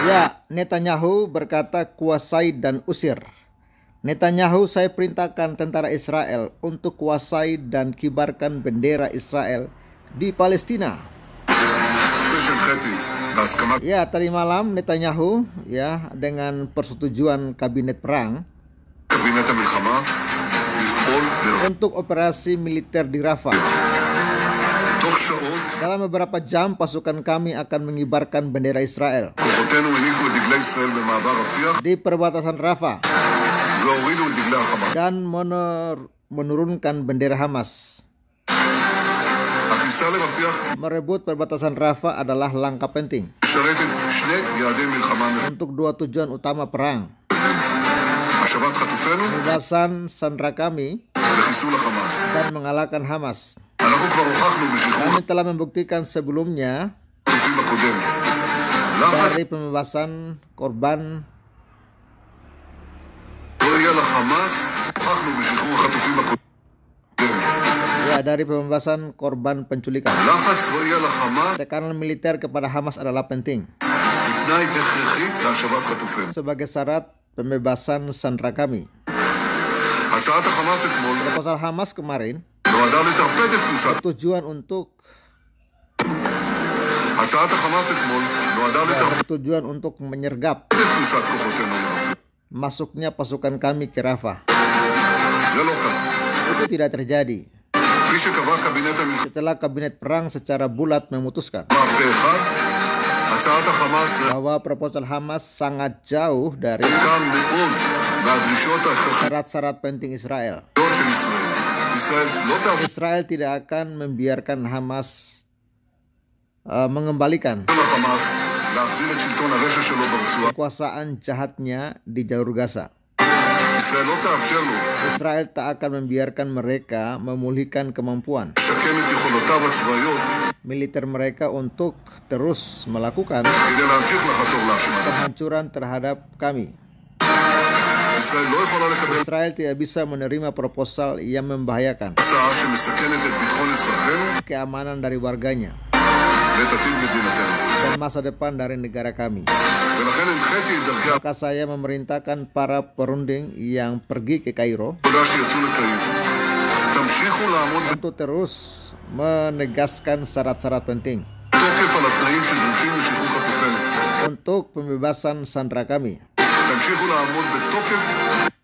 Ya, Netanyahu berkata kuasai dan usir. Netanyahu, saya perintahkan tentara Israel untuk kuasai dan kibarkan bendera Israel di Palestina. Ya, tadi malam Netanyahu ya dengan persetujuan kabinet perang untuk operasi militer di Rafah. Dalam beberapa jam pasukan kami akan mengibarkan bendera Israel di perbatasan Rafah dan menurunkan bendera Hamas. Merebut perbatasan Rafah adalah langkah penting untuk dua tujuan utama perang: pembebasan sandera kami dan mengalahkan Hamas. Kami telah membuktikan sebelumnya dari pembebasan korban penculikan. Tekanan militer kepada Hamas adalah penting sebagai syarat pembebasan sandera kami. Proposal Hamas kemarin bertujuan untuk menyergap masuknya pasukan kami ke Rafah. Itu tidak terjadi. Setelah kabinet perang secara bulat memutuskan bahwa proposal Hamas sangat jauh dari syarat-syarat penting Israel. Israel tidak akan membiarkan Hamas mengembalikan kekuasaan jahatnya di jalur Gaza. Israel tak akan membiarkan mereka memulihkan kemampuan militer mereka untuk terus melakukan penghancuran terhadap kami. Israel tidak bisa menerima proposal yang membahayakan keamanan dari warganya dan masa depan dari negara kami. Maka saya memerintahkan para perunding yang pergi ke Kairo untuk terus menegaskan syarat-syarat penting untuk pembebasan sandera kami,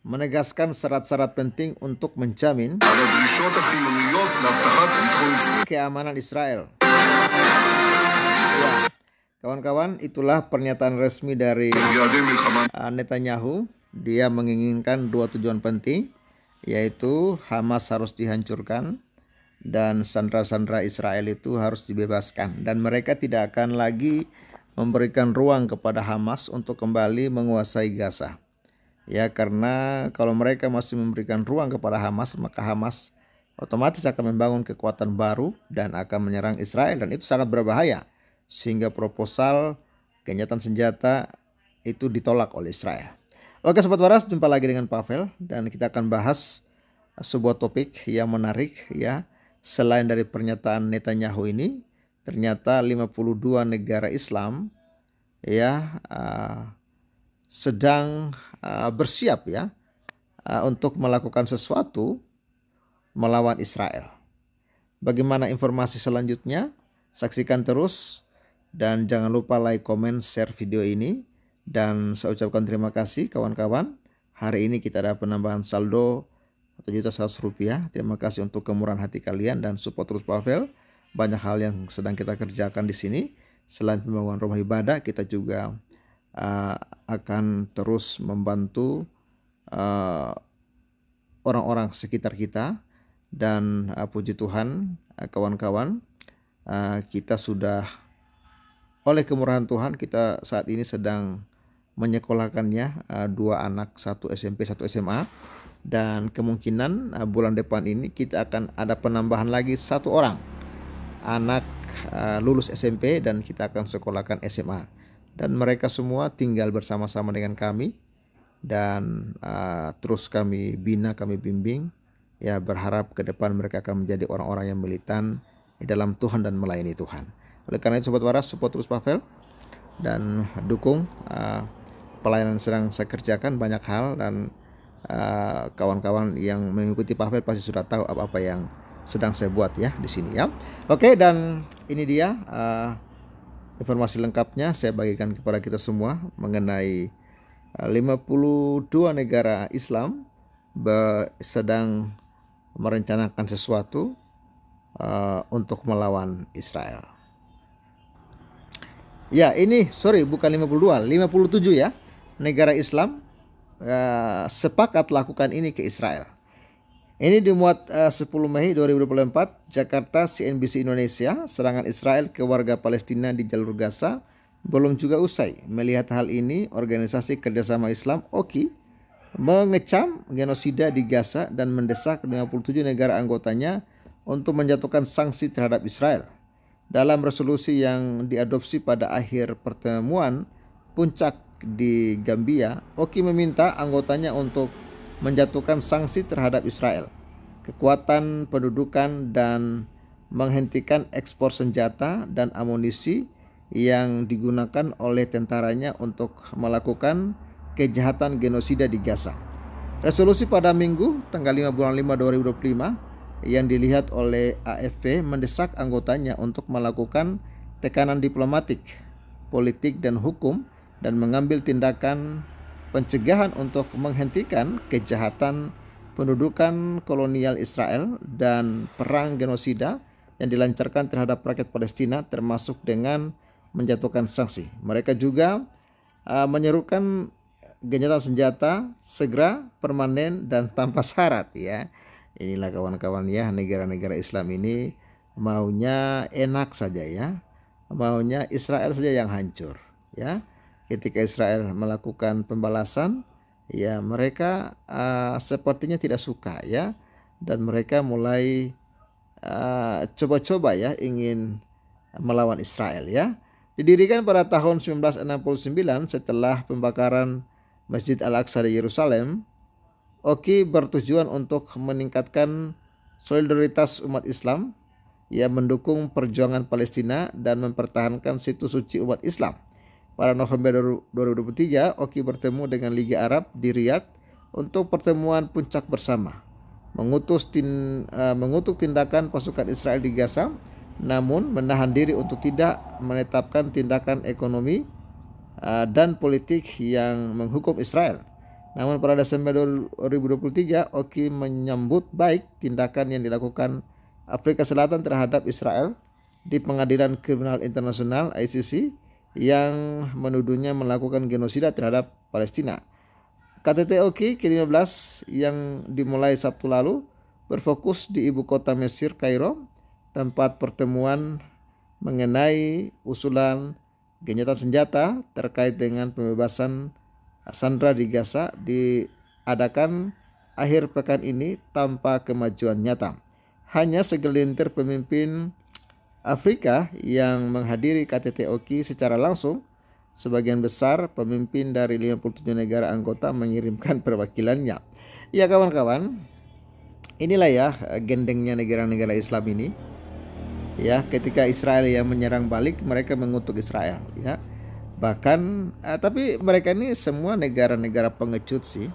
menegaskan syarat-syarat penting untuk menjamin keamanan Israel. Kawan-kawan, itulah pernyataan resmi dari Netanyahu. Dia menginginkan dua tujuan penting, yaitu Hamas harus dihancurkan dan sandera-sandera Israel itu harus dibebaskan. Dan mereka tidak akan lagi memberikan ruang kepada Hamas untuk kembali menguasai Gaza. Ya, karena kalau mereka masih memberikan ruang kepada Hamas, maka Hamas otomatis akan membangun kekuatan baru dan akan menyerang Israel, dan itu sangat berbahaya. Sehingga proposal gencatan senjata itu ditolak oleh Israel. Oke Sobat Waras, jumpa lagi dengan Pavel dan kita akan bahas sebuah topik yang menarik ya. Selain dari pernyataan Netanyahu ini, ternyata 52 negara Islam ya sedang bersiap ya untuk melakukan sesuatu melawan Israel. Bagaimana informasi selanjutnya? Saksikan terus. Dan jangan lupa like, comment, share video ini. Dan saya ucapkan terima kasih kawan-kawan. Hari ini kita ada penambahan saldo Rp1.100.000. Terima kasih untuk kemurahan hati kalian dan support terus Pavel. Banyak hal yang sedang kita kerjakan di sini. Selain pembangunan rumah ibadah, kita juga akan terus membantu orang-orang sekitar kita. Dan puji Tuhan kawan-kawan, kita sudah oleh kemurahan Tuhan kita saat ini sedang menyekolahkannya 2 anak, 1 SMP 1 SMA, dan kemungkinan bulan depan ini kita akan ada penambahan lagi 1 orang anak lulus SMP dan kita akan sekolahkan SMA, dan mereka semua tinggal bersama-sama dengan kami dan terus kami bina, kami bimbing ya, berharap ke depan mereka akan menjadi orang-orang yang militan di dalam Tuhan dan melayani Tuhan. Oleh karena itu Sobat Waras, support terus Pavel dan dukung pelayanan yang sedang saya kerjakan. Banyak hal, dan kawan-kawan yang mengikuti Pavel pasti sudah tahu apa-apa yang sedang saya buat ya di sini ya. Oke, dan ini dia informasi lengkapnya saya bagikan kepada kita semua mengenai 52 negara Islam sedang merencanakan sesuatu untuk melawan Israel. Ya, ini bukan 52, 57 ya. Negara Islam sepakat lakukan ini ke Israel. Ini dimuat 10 Mei 2024, Jakarta, CNBC Indonesia. Serangan Israel ke warga Palestina di jalur Gaza belum juga usai. Melihat hal ini, Organisasi Kerjasama Islam (OKI) mengecam genosida di Gaza dan mendesak 57 negara anggotanya untuk menjatuhkan sanksi terhadap Israel. Dalam resolusi yang diadopsi pada akhir pertemuan puncak di Gambia, OKI meminta anggotanya untuk menjatuhkan sanksi terhadap Israel, kekuatan pendudukan, dan menghentikan ekspor senjata dan amunisi yang digunakan oleh tentaranya untuk melakukan kejahatan genosida di Gaza. Resolusi pada Minggu tanggal 5 bulan 5 2025 yang dilihat oleh AFP mendesak anggotanya untuk melakukan tekanan diplomatik, politik, dan hukum dan mengambil tindakan pencegahan untuk menghentikan kejahatan pendudukan kolonial Israel dan perang genosida yang dilancarkan terhadap rakyat Palestina, termasuk dengan menjatuhkan sanksi. Mereka juga menyerukan gencatan senjata segera, permanen, dan tanpa syarat ya. Inilah kawan-kawan ya, negara-negara Islam ini maunya enak saja ya, maunya Israel saja yang hancur ya. Ketika Israel melakukan pembalasan, ya mereka sepertinya tidak suka ya, dan mereka mulai coba-coba ya ingin melawan Israel ya. Didirikan pada tahun 1969 setelah pembakaran Masjid Al-Aqsa di Yerusalem, OKI bertujuan untuk meningkatkan solidaritas umat Islam yang mendukung perjuangan Palestina dan mempertahankan situs suci umat Islam. Pada November 2023, OKI bertemu dengan Liga Arab di Riyadh untuk pertemuan puncak bersama, mengutuk tindakan pasukan Israel di Gaza, namun menahan diri untuk tidak menetapkan tindakan ekonomi dan politik yang menghukum Israel. Namun pada Desember 2023, OKI menyambut baik tindakan yang dilakukan Afrika Selatan terhadap Israel di Pengadilan Kriminal Internasional (ICC) yang menuduhnya melakukan genosida terhadap Palestina. KTT OKI ke-15 yang dimulai Sabtu lalu berfokus di ibu kota Mesir, Kairo, tempat pertemuan mengenai usulan gencatan senjata terkait dengan pembebasan sandera di Gaza diadakan akhir pekan ini tanpa kemajuan nyata. Hanya segelintir pemimpin Afrika yang menghadiri KTT OKI secara langsung. Sebagian besar pemimpin dari 57 negara anggota mengirimkan perwakilannya. Ya kawan-kawan, inilah ya gendengnya negara-negara Islam ini. Ya, ketika Israel yang menyerang balik, mereka mengutuk Israel ya. Bahkan tapi mereka ini semua negara-negara pengecut sih.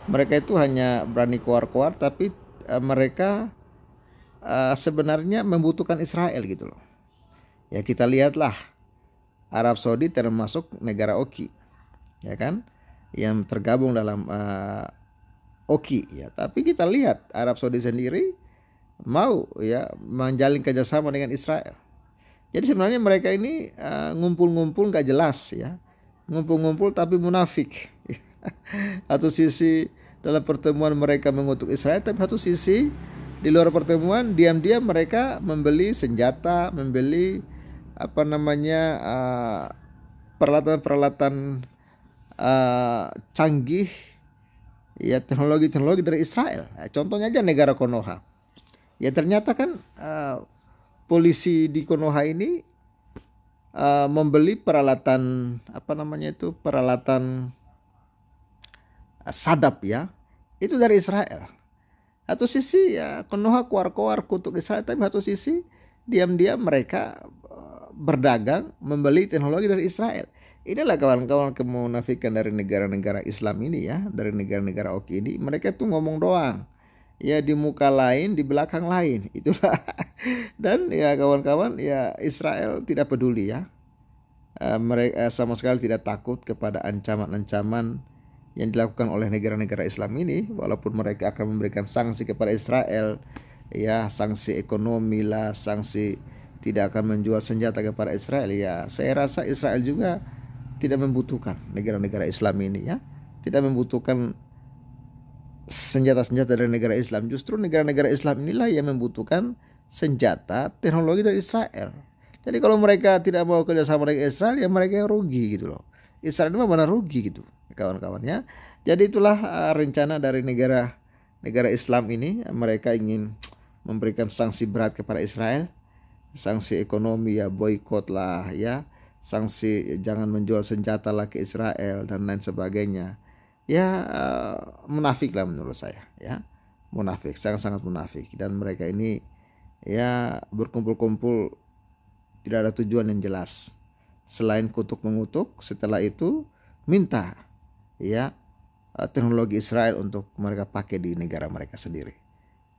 Mereka itu hanya berani keluar-keluar, tapi mereka sebenarnya membutuhkan Israel gitu loh. Ya kita lihatlah Arab Saudi termasuk negara OKI, ya kan, yang tergabung dalam OKI ya. Tapi kita lihat Arab Saudi sendiri mau ya menjalin kerjasama dengan Israel. Jadi sebenarnya mereka ini ngumpul-ngumpul nggak jelas ya, ngumpul-ngumpul tapi munafik. Satu sisi dalam pertemuan mereka mengutuk Israel, tapi satu sisi di luar pertemuan diam-diam mereka membeli senjata, membeli peralatan-peralatan canggih ya, teknologi-teknologi dari Israel. Contohnya aja negara Konoha. Ya ternyata kan polisi di Konoha ini membeli peralatan peralatan sadap ya, itu dari Israel. Satu sisi ya Konoha keluar-keluar kutuk Israel, tapi satu sisi diam-diam mereka berdagang, membeli teknologi dari Israel. Inilah kawan-kawan kemunafikan dari negara-negara Islam ini ya, dari negara-negara oki ini. Mereka tuh ngomong doang, ya di muka lain, di belakang lain. Itulah. Dan ya kawan-kawan, ya Israel tidak peduli ya. Mereka sama sekali tidak takut kepada ancaman-ancaman yang dilakukan oleh negara-negara Islam ini, walaupun mereka akan memberikan sanksi kepada Israel, ya sanksi ekonomi lah, sanksi tidak akan menjual senjata kepada Israel. Ya saya rasa Israel juga tidak membutuhkan negara-negara Islam ini ya, tidak membutuhkan senjata-senjata dari negara Islam. Justru negara-negara Islam inilah yang membutuhkan senjata teknologi dari Israel. Jadi kalau mereka tidak mau kerjasama dengan Israel, ya mereka yang rugi gitu loh. Israel itu mana rugi gitu kawan-kawannya. Jadi itulah rencana dari negara Islam ini. Mereka ingin memberikan sanksi berat kepada Israel, sanksi ekonomi ya, boykot lah ya, sanksi jangan menjual senjata lah ke Israel dan lain sebagainya. Ya munafik lah menurut saya ya, munafik, sangat-sangat munafik. Dan mereka ini ya berkumpul-kumpul tidak ada tujuan yang jelas selain kutuk mengutuk, setelah itu minta ya teknologi Israel untuk mereka pakai di negara mereka sendiri.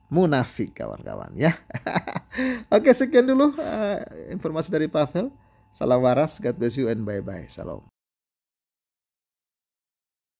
Munafik kawan-kawan ya. Oke, sekian dulu informasi dari Pavel. Salam waras, God bless you and bye bye. Salam.